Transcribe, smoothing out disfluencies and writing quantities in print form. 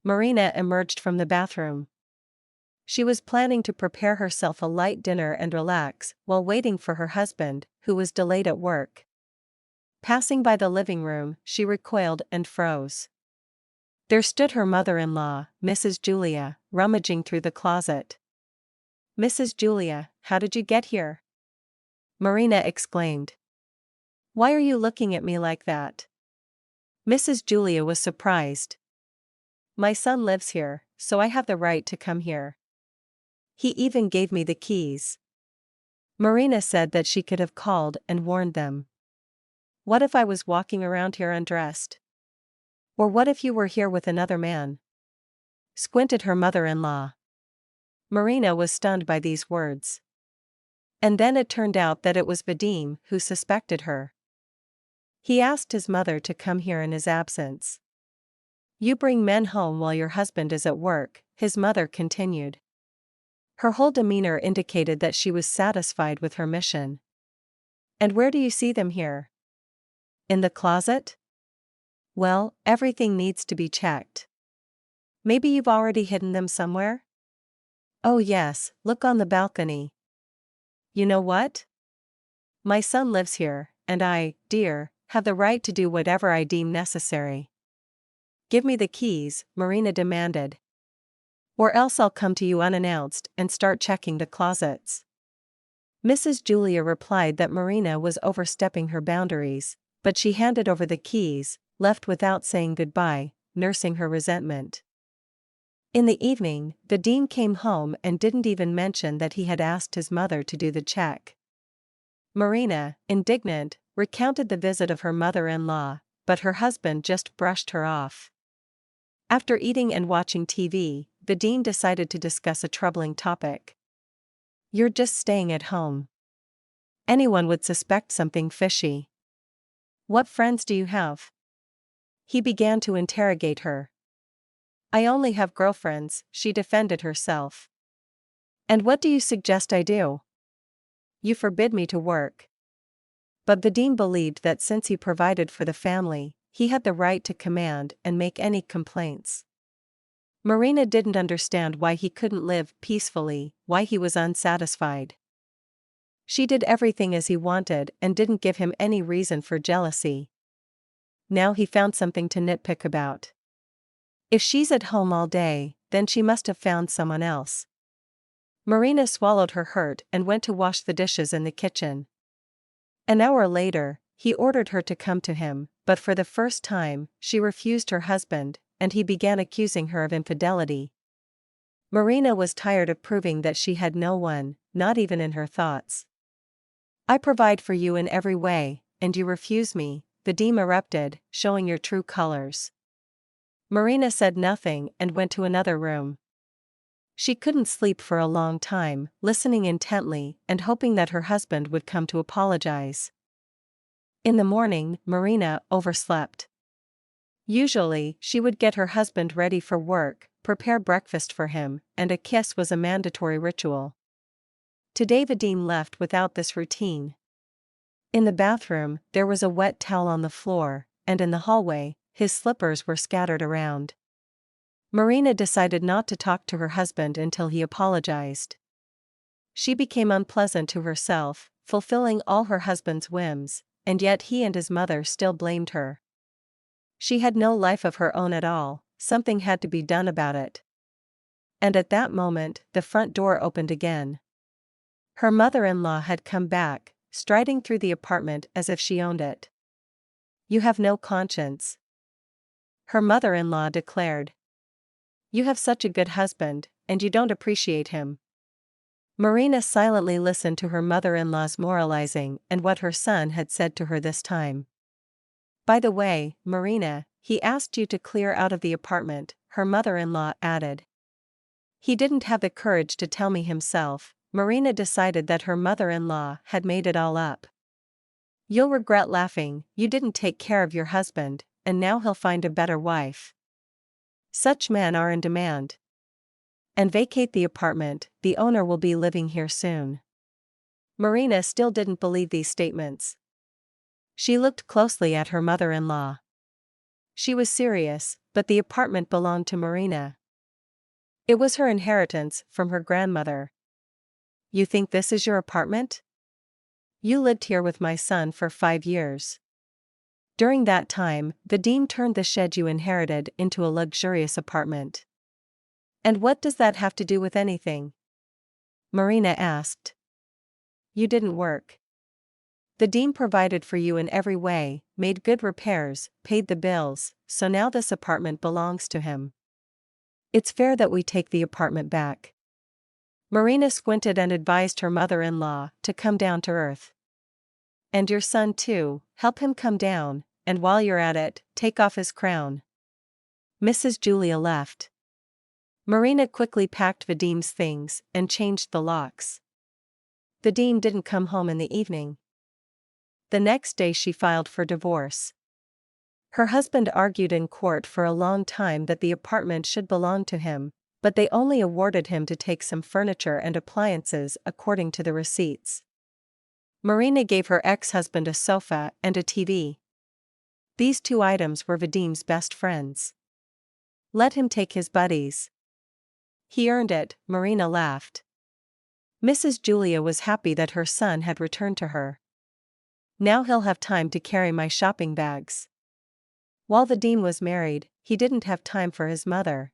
Marina emerged from the bathroom. She was planning to prepare herself a light dinner and relax while waiting for her husband, who was delayed at work. Passing by the living room, she recoiled and froze. There stood her mother-in-law, Mrs. Julia, rummaging through the closet. "Mrs. Julia, how did you get here?" Marina exclaimed. "Why are you looking at me like that?" Mrs. Julia was surprised. "My son lives here, so I have the right to come here. He even gave me the keys." Marina said that she could have called and warned them. "What if I was walking around here undressed? Or what if you were here with another man?" Squinted her mother-in-law. Marina was stunned by these words. And then it turned out that it was Vadim who suspected her. He asked his mother to come here in his absence. "You bring men home while your husband is at work," his mother continued. Her whole demeanor indicated that she was satisfied with her mission. "And where do you see them here? In the closet? Well, everything needs to be checked. Maybe you've already hidden them somewhere? Oh yes, look on the balcony. You know what? My son lives here, and I, dear, have the right to do whatever I deem necessary." "Give me the keys," Marina demanded. "Or else I'll come to you unannounced and start checking the closets." Mrs. Julia replied that Marina was overstepping her boundaries, but she handed over the keys, left without saying goodbye, nursing her resentment. In the evening, Vadim came home and didn't even mention that he had asked his mother to do the check. Marina, indignant, recounted the visit of her mother-in-law, but her husband just brushed her off. After eating and watching TV, Vadim decided to discuss a troubling topic. "You're just staying at home. Anyone would suspect something fishy. What friends do you have?" He began to interrogate her. "I only have girlfriends," she defended herself. "And what do you suggest I do?" "You forbid me to work." But Vadim believed that since he provided for the family, he had the right to command and make any complaints. Marina didn't understand why he couldn't live peacefully, why he was unsatisfied. She did everything as he wanted and didn't give him any reason for jealousy. Now he found something to nitpick about. If she's at home all day, then she must have found someone else. Marina swallowed her hurt and went to wash the dishes in the kitchen. An hour later, he ordered her to come to him, but for the first time, she refused her husband, and he began accusing her of infidelity. Marina was tired of proving that she had no one, not even in her thoughts. "I provide for you in every way, and you refuse me," Vadim erupted, showing your true colors. Marina said nothing and went to another room. She couldn't sleep for a long time, listening intently and hoping that her husband would come to apologize. In the morning, Marina overslept. Usually, she would get her husband ready for work, prepare breakfast for him, and a kiss was a mandatory ritual. Today Vadim left without this routine. In the bathroom, there was a wet towel on the floor, and in the hallway, his slippers were scattered around. Marina decided not to talk to her husband until he apologized. She became unpleasant to herself, fulfilling all her husband's whims, and yet he and his mother still blamed her. She had no life of her own at all, something had to be done about it. And at that moment, the front door opened again. Her mother-in-law had come back, striding through the apartment as if she owned it. "You have no conscience," her mother-in-law declared. "You have such a good husband, and you don't appreciate him." Marina silently listened to her mother-in-law's moralizing and what her son had said to her this time. "By the way, Marina, he asked you to clear out of the apartment," her mother-in-law added. "He didn't have the courage to tell me himself." Marina decided that her mother-in-law had made it all up. "You'll regret laughing, you didn't take care of your husband, and now he'll find a better wife. Such men are in demand. And vacate the apartment, the owner will be living here soon." Marina still didn't believe these statements. She looked closely at her mother-in-law. She was serious, but the apartment belonged to Marina. It was her inheritance from her grandmother. You think this is your apartment? You lived here with my son for 5 years. During that time, Vadim turned the shed you inherited into a luxurious apartment. And what does that have to do with anything? Marina asked. You didn't work. Vadim provided for you in every way, made good repairs, paid the bills, so now this apartment belongs to him. It's fair that we take the apartment back. Marina squinted and advised her mother-in-law to come down to earth. And your son too, help him come down, and while you're at it, take off his crown. Mrs. Julia left. Marina quickly packed Vadim's things and changed the locks. Vadim didn't come home in the evening. The next day she filed for divorce. Her husband argued in court for a long time that the apartment should belong to him, but they only awarded him to take some furniture and appliances according to the receipts. Marina gave her ex-husband a sofa and a TV. These 2 items were Vadim's best friends. Let him take his buddies. He earned it, Marina laughed. Mrs. Julia was happy that her son had returned to her. Now he'll have time to carry my shopping bags. While Vadim was married, he didn't have time for his mother.